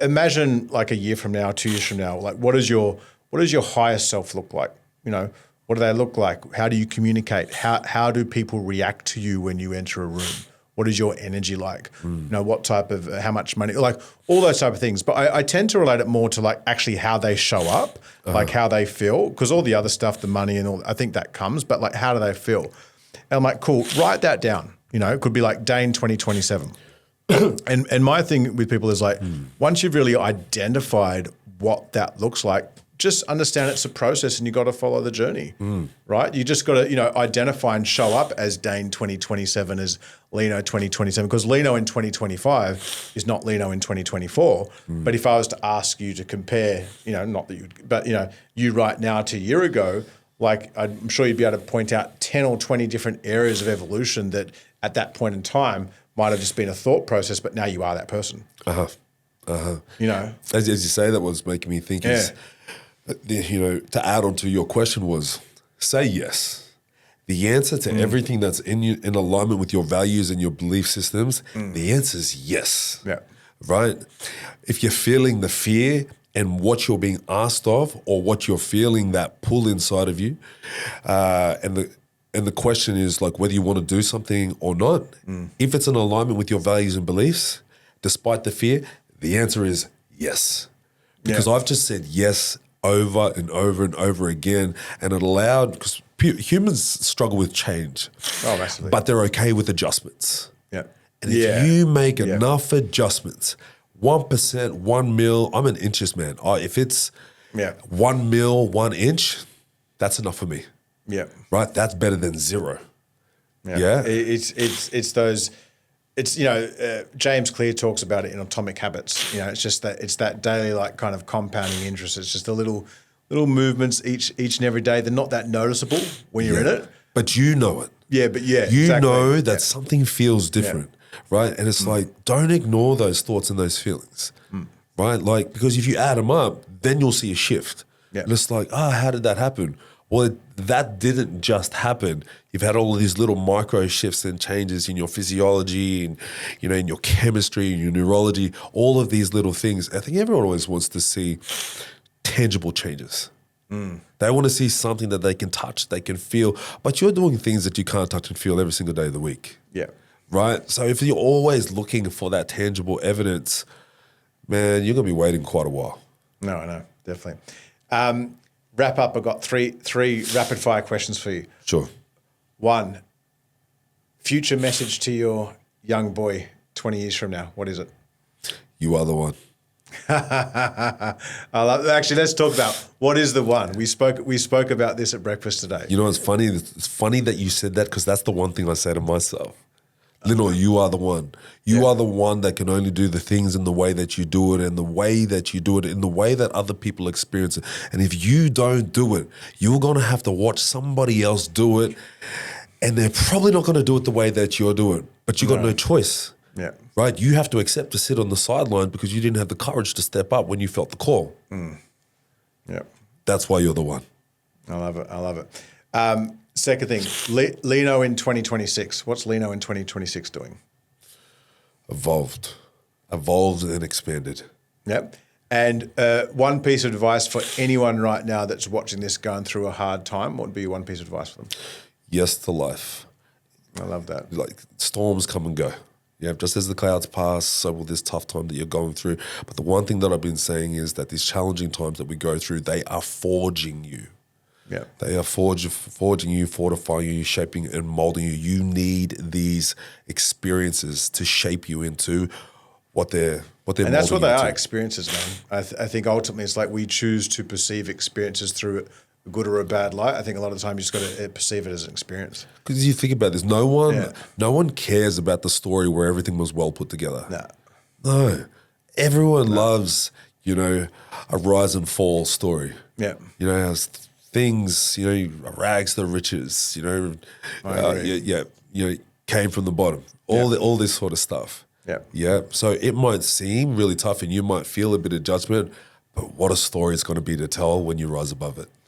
imagine like a year from now, 2 years from now, like what does your higher self look like? What do they look like? How do you communicate? How do people react to you when you enter a room? What is your energy like? What type of, how much money, like all those type of things. But I tend to relate it more to like actually how they show up, like how they feel, because all the other stuff, the money and all, I think that comes, but like how do they feel? And I'm like, cool, write that down. It could be like Daine 2027. and my thing with people is like, once you've really identified what that looks like, just understand it's a process and you got to follow the journey, right? You just got to, identify and show up as Daine 2027, as Lino 2027, because Lino in 2025 is not Lino in 2024. But if I was to ask you to compare, not that you would, but, you right now to a year ago, like I'm sure you'd be able to point out 10 or 20 different areas of evolution that at that point in time might have just been a thought process, but now you are that person. As you say, that was making me think is, to add on to your question was, say yes. The answer to everything that's in alignment with your values and your belief systems, the answer is yes. Yeah. Right? If you're feeling the fear and what you're being asked of, or what you're feeling that pull inside of you, and the question is like whether you want to do something or not, if it's in alignment with your values and beliefs, despite the fear, the answer is yes. Because I've just said yes over and over and over again, and it allowed, because humans struggle with change, massively, but they're okay with adjustments. Yeah, and if you make enough adjustments, 1%, 1 mil, I'm an inches man. If it's 1 mil, 1 inch, that's enough for me. Yeah, right. That's better than zero. Yeah, it's those. It's James Clear talks about it in Atomic Habits. It's just that daily like kind of compounding interest. It's just the little movements each and every day. They're not that noticeable when you're in it, but you know it. Yeah, but you exactly. know that something feels different, right? And it's like, don't ignore those thoughts and those feelings, right? Like, because if you add them up, then you'll see a shift. Yeah. And it's like, how did that happen? Well, that didn't just happen. You've had all of these little micro shifts and changes in your physiology and, in your chemistry and your neurology, all of these little things. I think everyone always wants to see tangible changes. They want to see something that they can touch, they can feel, but you're doing things that you can't touch and feel every single day of the week. Yeah. Right? So if you're always looking for that tangible evidence, man, you're going to be waiting quite a while. No, I know, definitely. Wrap up, I've got three rapid fire questions for you. Sure. 1, future message to your young boy 20 years from now. What is it? You are the one. Actually, let's talk about what is the one. We spoke about this at breakfast today. You know, it's funny. It's funny that you said that, because that's the one thing I say to myself. Lino, you are the one. You are the one that can only do the things in the way that you do it, and the way that you do it, in the way that other people experience it. And if you don't do it, you're going to have to watch somebody else do it, and they're probably not going to do it the way that you're doing. But you got no choice. Yeah. Right? You have to accept to sit on the sideline because you didn't have the courage to step up when you felt the call. Yeah. That's why you're the one. I love it. Second thing, Lino in 2026. What's Lino in 2026 doing? Evolved and expanded. Yep. And one piece of advice for anyone right now that's watching this going through a hard time, what would be one piece of advice for them? Yes to life. I love that. Like, storms come and go. Yeah, just as the clouds pass, so will this tough time that you're going through. But the one thing that I've been saying is that these challenging times that we go through, they are forging you. Yeah, they are forging you, fortifying you, shaping and molding you. You need these experiences to shape you into what they're and that's what they are, experiences, man. I think ultimately it's like we choose to perceive experiences through a good or a bad light. I think a lot of the time you just got to perceive it as an experience. Because you think about this, no one cares about the story where everything was well put together. No, everyone loves a rise and fall story. Yeah, as things, rags to riches, came from the bottom. All this sort of stuff. Yeah. Yeah. So it might seem really tough and you might feel a bit of judgment, but what a story it's going to be to tell when you rise above it.